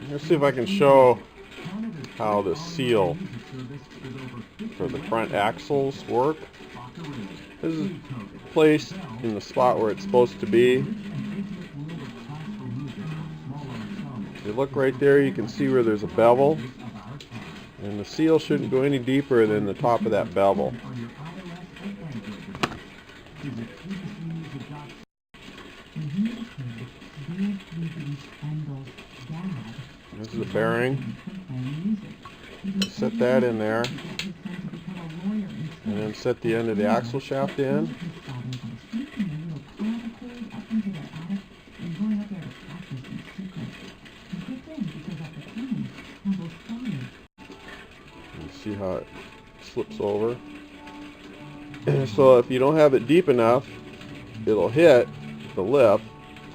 Let's see if I can show how the seal for the front axles work. This is placed in the spot where it's supposed to be. If you look right there, you can see where there's a bevel, and the seal shouldn't go any deeper than the top of that bevel. This is a bearing. Set that in there, and then set the end of the axle shaft in. See how it slips over. So if you don't have it deep enough, it'll hit the lip,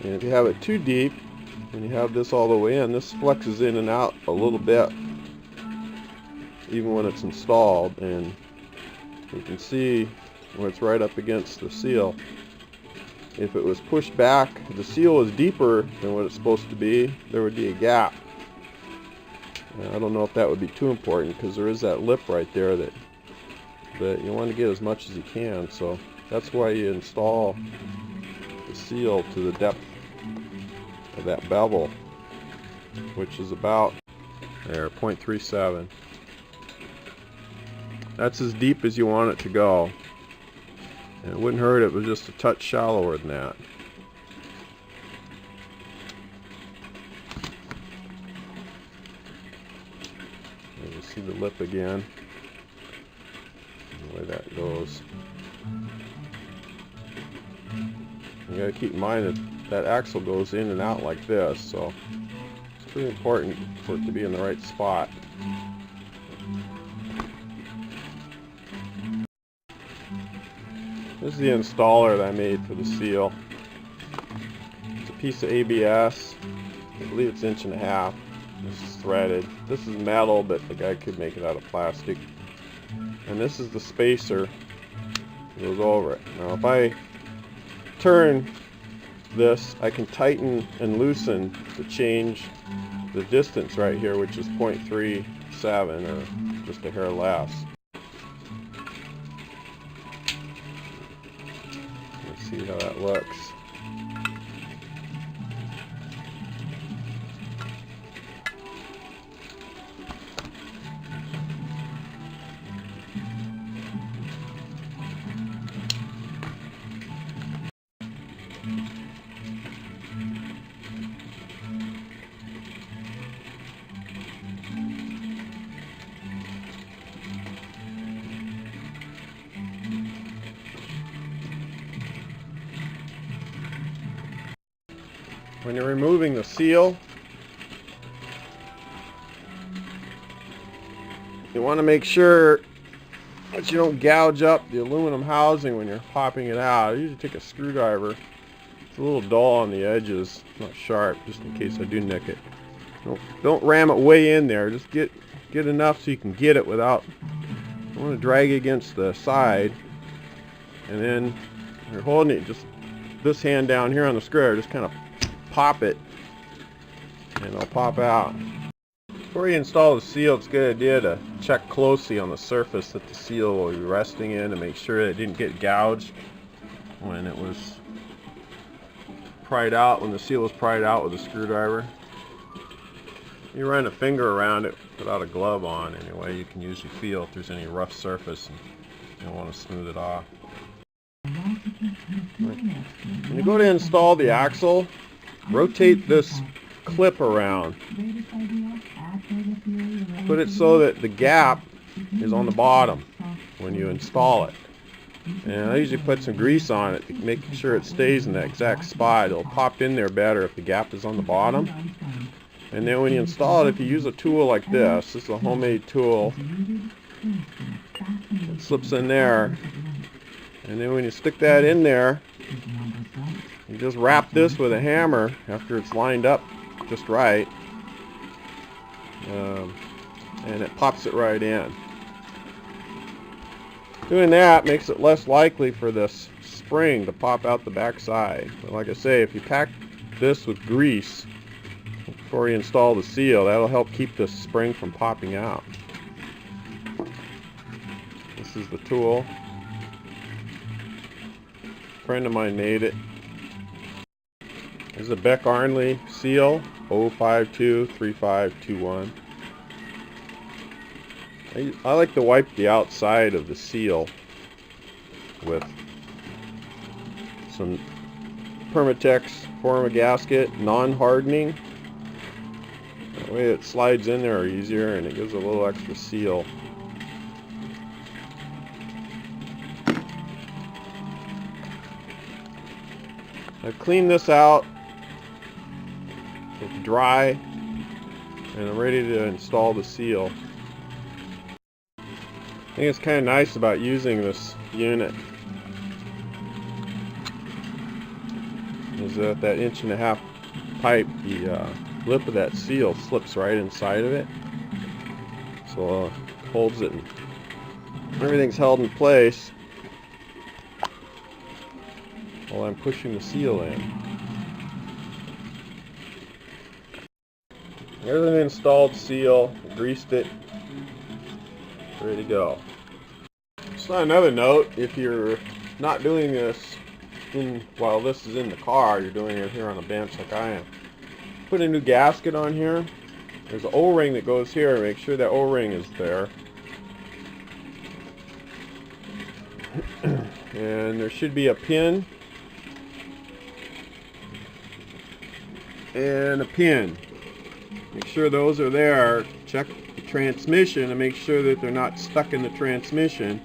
and if you have it too deep and you have this all the way in, this flexes in and out a little bit even when it's installed, and you can see where it's right up against the seal. If it was pushed back, the seal was deeper than what it's supposed to be, there would be a gap. I don't know if that would be too important, because there is that lip right there that you want to get as much as you can. So that's why you install the seal to the depth of that bevel, which is about there, 0.37. That's as deep as you want it to go. And it wouldn't hurt if it was just a touch shallower than that. You see the lip again, the way that goes. You gotta keep in mind that that axle goes in and out like this, so it's pretty important for it to be in the right spot. This is the installer that I made for the seal. It's a piece of ABS. I believe it's 1.5 inches. This is threaded. This is metal, but the guy could make it out of plastic. And this is the spacer that goes over it. Now if I turn this, I can tighten and loosen to change the distance right here, which is 0.37, or just a hair less. Let's see how that looks. When you're removing the seal, you want to make sure that you don't gouge up the aluminum housing when you're popping it out. I usually take a screwdriver. It's a little dull on the edges, not sharp, just in case I do nick it. Don't ram it way in there. Just get enough so you can get it without. You want to drag against the side, and then you're holding it. Just this hand down here on the screw, just kind of pop it, and it'll pop out. Before you install the seal, it's a good idea to check closely on the surface that the seal will be resting in to make sure that it didn't get gouged when it was pried out, when the seal was pried out with a screwdriver. You run a finger around it without a glove on anyway. You can usually feel if there's any rough surface, and you'll want to smooth it off. When you go to install the axle, rotate this clip around. Put it so that the gap is on the bottom when you install it. And I usually put some grease on it to make sure it stays in that exact spot. It'll pop in there better if the gap is on the bottom. And then when you install it, if you use a tool like this is a homemade tool. It slips in there. And then when you stick that in there, you just wrap this with a hammer after it's lined up just right, and it pops it right in. Doing that makes it less likely for this spring to pop out the back side. But like I say, if you pack this with grease, before you install the seal. That'll help keep the spring from popping out. This is the tool. A friend of mine made it. This is a Beck Arnley seal, 0523521. I like to wipe the outside of the seal with some Permatex Forma gasket, non-hardening. That way it slides in there easier and it gives a little extra seal. I've cleaned this out. It's dry and I'm ready to install the seal. I think it's kind of nice about using this unit is that 1.5 inch pipe, the lip of that seal slips right inside of it, so holds it and everything's held in place while I'm pushing the seal in. There's an installed seal, greased it, ready to go. Just on another note, if you're not doing this while this is in the car, you're doing it here on a bench like I am. Put a new gasket on here. There's an O-ring that goes here. Make sure that O-ring is there. And there should be a pin and a pin. Make sure those are there. Check the transmission and make sure that they're not stuck in the transmission.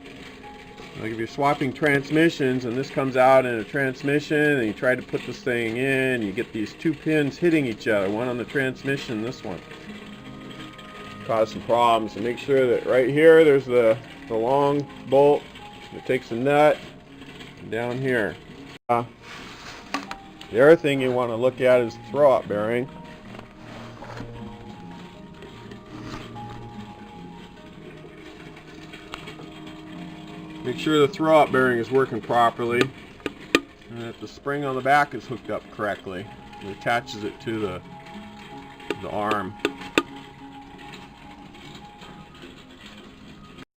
Like if you're swapping transmissions and this comes out in a transmission and you try to put this thing in, you get these two pins hitting each other, one on the transmission, this one. Cause some problems. And make sure that right here there's the long bolt that takes a nut, and down here. The other thing you want to look at is the throw-out bearing. Make sure the throw-out bearing is working properly and that the spring on the back is hooked up correctly. It attaches it to the arm.